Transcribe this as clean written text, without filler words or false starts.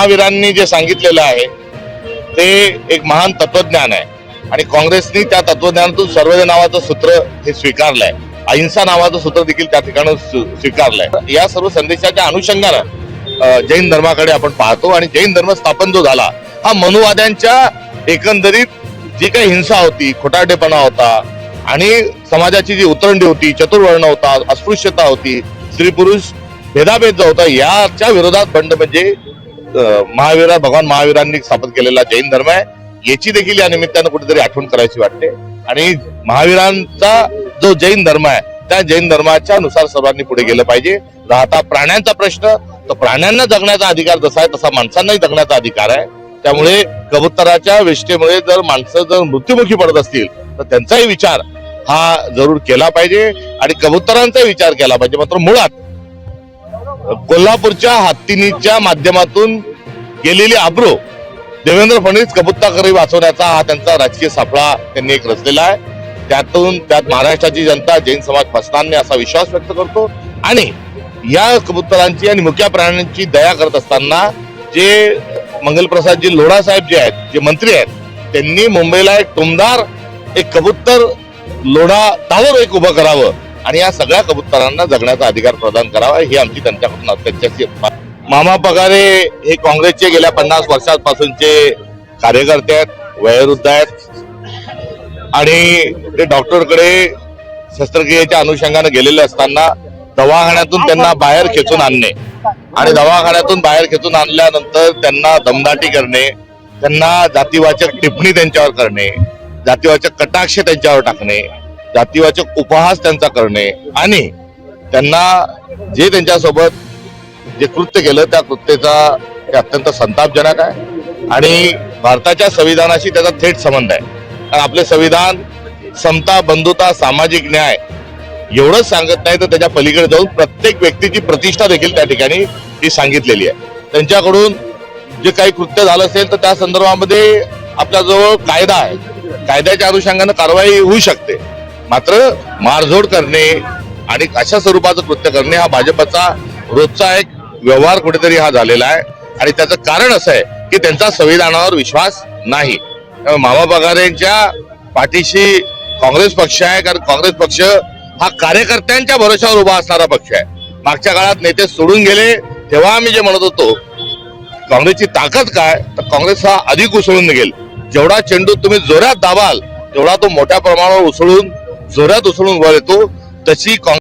महावीरांनी जे सांगितलेलं आहे ते एक महान तत्वज्ञान आहे आणि काँग्रेसने त्या तत्वज्ञानातून सर्वोदय नावाचं सूत्र हे स्वीकारलंय, अहिंसा नावाचं सूत्र देखील त्या ठिकाणी स्वीकारलंय। या सर्व संदेशाच्या अनुषंगाने जैन धर्माकडे आपण पाहतो आणि जैन धर्म स्थापन जो झाला हा मनुवाद्यांच्या एकंदरीत जी काही हिंसा होती, खोटारडेपणा होता आणि समाजाची जी उतरंडी होती, चतुर्वर्ण होता, अस्पृश्यता होती, स्त्री पुरुष भेदाभेद जो होता, याच्या विरोधात बंड म्हणजे भगवान महावीरांनी स्थापन केलेला जैन धर्म आहे। याची देखील या निमित्तानं कुठेतरी आठवण करायची वाटते आणि महावीरांचा जो जैन धर्म आहे त्या जैन धर्माच्या नुसार सर्वांनी पुढे गेलं पाहिजे। राहता प्राण्यांचा प्रश्न, तर प्राण्यांना जगण्याचा अधिकार जसा आहे तसा माणसांनाही जगण्याचा अधिकार आहे। त्यामुळे कबुतराच्या विष्ठेमुळे जर माणसं जर मृत्युमुखी पडत असतील तर त्यांचाही विचार हा जरूर केला पाहिजे आणि कबुतरांचाही विचार केला पाहिजे। मात्र मुळात कोल्हापूरच्या हत्तीनीच्या माध्यमातून गेलेली आब्रू देवेंद्र फडणवीस कबुतराकडे वाचवण्याचा हा त्यांचा राजकीय सापळा त्यांनी एक रचलेला आहे। त्यात महाराष्ट्राची जनता, जैन समाज फसणार नाही असा विश्वास व्यक्त करतो आणि या कबुतरांची आणि मुक्या प्राण्यांची दया करत असताना जे मंगलप्रसादजी लोढा साहेब जे आहेत, जे मंत्री आहेत, त्यांनी मुंबईला एक टुमदार एक कबूतर लोढा टावर एक उभं करावं आणि या सगळ्या कबुतरांना जगण्याचा अधिकार प्रदान करावा ही आमची त्यांच्याकडून त्यांच्याशी। मामा पगारे हे काँग्रेसचे गेल्या 50 वर्षांपासूनचे कार्यकर्ते आहेत, वयोवृद्ध आहेत आणि ते डॉक्टरकडे शस्त्रक्रियेच्या अनुषंगाने गेलेले असताना दवाखान्यातून त्यांना बाहेर खेचून आणणे आणि दवाखान्यातून बाहेर खेचून आणल्यानंतर त्यांना दमदाटी करणे, त्यांना जातीवाचक टिप्पणी त्यांच्यावर करणे, जातीवाचक कटाक्ष त्यांच्यावर टाकणे, जातीवाचक उपहास त्यांचा करणे आणि त्यांना जे त्यांच्यासोबत जे कृत्य केलं त्या कृत्याचा अत्यंत संतापजनक आहे आणि भारताच्या संविधानाशी त्याचा थेट संबंध आहे। कारण आपले संविधान समता, बंधुता, सामाजिक न्याय एवढंच सांगत नाही तर त्याच्या पलीकडे जाऊन प्रत्येक व्यक्तीची प्रतिष्ठा देखील त्या ठिकाणी ही सांगितलेली आहे। त्यांच्याकडून जे काही कृत्य झालं असेल तर त्या संदर्भामध्ये आपल्याजवळ कायदा आहे, कायद्याच्या अनुषंगाने कारवाई होऊ शकते। मात्र मारझोड करणे आणि अशा स्वरूपाचं कृत्य करणे हा भाजपचा रोजचा एक व्यवहार कुठेतरी हा झालेला आहे आणि त्याचं कारण असं आहे की त्यांचा संविधानावर विश्वास नाही। मामा पगारेंच्या पाठीशी काँग्रेस पक्ष आहे, कारण काँग्रेस पक्ष हा कार्यकर्त्यांच्या भरोशावर उभा असणारा पक्ष आहे। मागच्या काळात नेते सोडून गेले तेव्हा आम्ही जे म्हणत होतो काँग्रेसची ताकद काय, तर काँग्रेस हा अधिक उसळून निघेल। जेवढा चेंडू तुम्ही जोरात दाबाल तेवढा तो मोठ्या प्रमाणावर जोरात उसळून वर येतो। तशी